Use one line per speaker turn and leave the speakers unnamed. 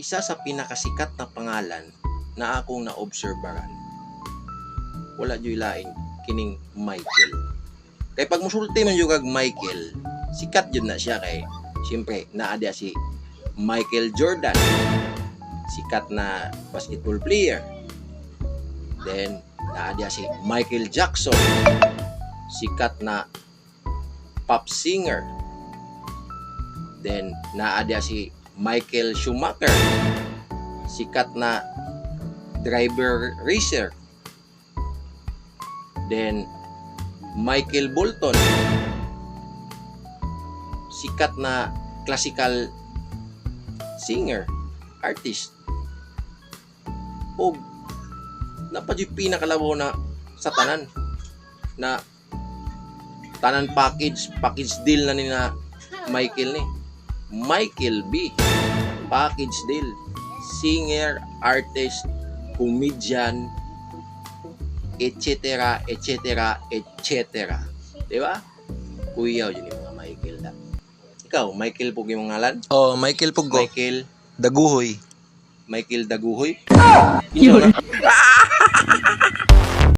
isa sa pinakasikat na pangalan na akong naobserbaran, wala joy lain kining Michael. Kay pag musulti man yung kag Michael, sikat yun na siya. Kay siyempre naadya si Michael Jordan, sikat na basketball player. Then naadya si Michael Jackson, sikat na pop singer. Then naadya si Michael Schumacher, sikat na driver racer. Then Michael Bolton, sikat na classical singer, artist. O napadyo pinakalabaw na sa tanan na tanan package deal na ni na Michael ni Michael B. Package deal, singer, artist, comedian, etc. etc. etc. Diba? Kuyaw yun yung mga Michael na. Ikaw, Michael po yung ngalan?
Oh, Michael Pugo.
Michael
Daguhoy.
Michael Daguhoy?
Yun.